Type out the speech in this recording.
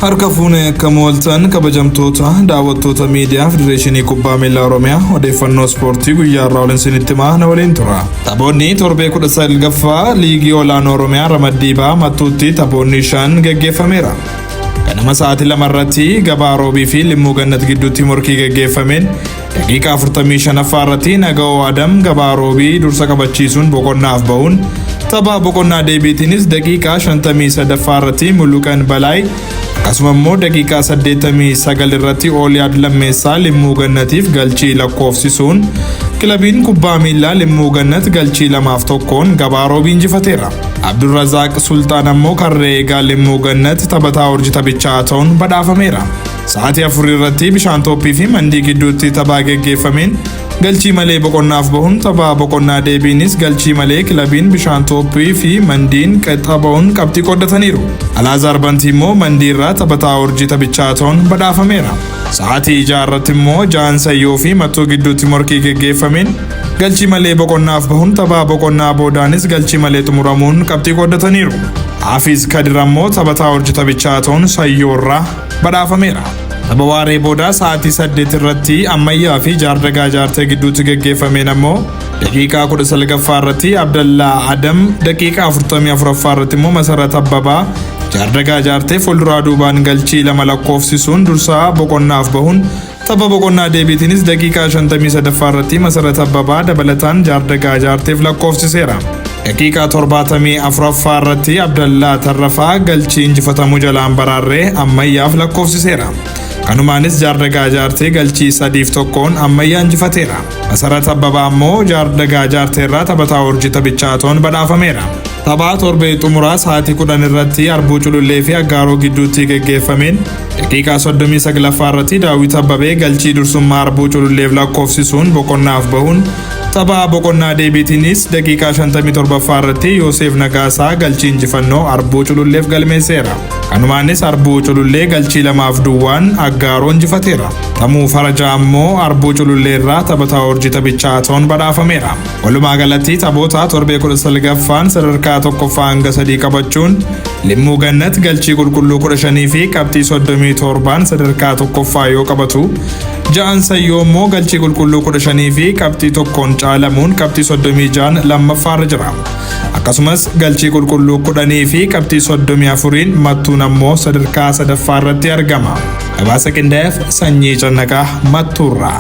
Harka fuune kamooltan kabajamtoota daawwattoota miidiyaa Federeeshinii Kubbaa Miilaa Oromiyaa odeeffannoo ispoortii guyyaa irraa waliin isinitti himaa waliin tura. Taphoonni torbee 19ffaa liigii olaanoo Oromiyaa Ramaddii Ba'aa Mattuutti taphoonni 5 gaggeeffameera. Ganama sa'aatii 2 irratti Gabaa Roobii fi Limmuu Gannat gidduutti morkii gaggeeffameen daqiiqaa 45ffaa irratti Naga'oo Adam Gabaa Roobii dursa qabachiisuun boqonnaaf ba'uun tapha boqonnaa deebiitiinis daqiiqaa 53ffaa irratti Mulluqan Balaay akkasumas daqiiqaa 89 irratti Ooliyaad Lammeessaa Limmuu Gannatiif galchii lakkoofsisuun kilabiin kubbaa miilaa Limmuu Gannat galchii 2-1 Gabaa Roobii injifateera. Abdurrazaaq Sultaan ammoo karree eegaa Limmuu Gannat taphataa urjii taphichaa ta'uun badhaafameera. Sa'aatii 4 irratti Bishaan Toophii fi Mandii gidduutti taphaa gaggeeffameen galchii malee boqonnaaf bahuun tapha boqonnaa deebiinis galchii malee kilabiin Bishaan Toophii fi Mandiin qaxxabahuun qabxii qoodataniiru. Alaazaar Bantii immoo Mandii irraa taphataa urjii taphichaa ta'uun badhaafameera. Sa'aatii 6 irratti immoo Jaan Sayyoo fi Mattuu gidduutti morkii gaggeeffameen galchii malee boqonnaaf bahuun tapha boqonnaa boodaanis galchii malee xumuramuun qabxii qoodataniiru. Hafiz Kadir ammoo taphataa urjii taphichaa ta'uun Sayyoo irraa badhaafameera. Tapha waaree boodaa sa'aatii 8 irratti Ammayyaa fi Jaardagaa Jaartee gidduutti gaggeeffameen ammoo daqiiqaa 19ffaa irratti Abdallaa Adam, daqiiqaa 44ffaa irratti immoo Masarat Abbabaa Jaardagaa Jaartee fuulduraa duubaan galchii 2 lakkoofsisuun dursaa boqonnaaf bahuun tapha boqonnaa deebiitiinis daqiiqaa 53ffaa irratti Masarat Abbabaa dabalataan Jaardagaa Jaarteef lakkoofsiseera. Daqiiqaa 74ffaa irratti Abdallaa Tarrafaa galchii injifatamuu jalaan baraarree Ammayyaaf lakkoofsiseera. Kanumaanis Jaardagaa Jaartee galchii 3-1 Ammayyaa injifateera. Masarat Abbabaa ammoo Jaardagaa Jaartee irraa taphataa urjii taphichaa ta'uun badhaafameera. Taphaa torbee xumuraa sa'aatii 10 irratti Arbuu Culullee fi Aggaaroo gidduutti gaggeeffameen daqiiqaa 39ffaa irratti Daawit Abbabee galchii dursummaa Arbuu Cululleef lakkoofsisuun boqonnaaf bahuun tapha boqonnaa deebiitiinis daqiiqaa 57ffaa irratti Yoosef Nagaasaa galchii injifannoo Arbuu Cululleef galmeesseera. Kanumaanis Arbuu Culullee galchii 2-2 Aggaaroo injifateera. Tamuu Farajaa ammoo Arbuu Culullee irraa taphataa urjii taphichaa ta'uun badhaafameera. Walumaa galatti taphoota torbee 19ffaan sadarkaa 1ffaa hanga 3 qabachuun Limmuu Gannat galchii qulqulluu 15 fi qabxii 37 sadarkaa 1ffaa yoo qabatu, Jaan Sayyoo immoo galchii qulqulluu 15 fi qabxii 1 caalamuun qabxii 36 lammaffaarra jira. Akkasumas galchii qulqulluu 10 fi qabxii 34 Mattuun ammoo sadarkaa 3ffaa irratti argama. Gabaasa qindaa'eef Sanyii Cannaqaa Mattuurraa.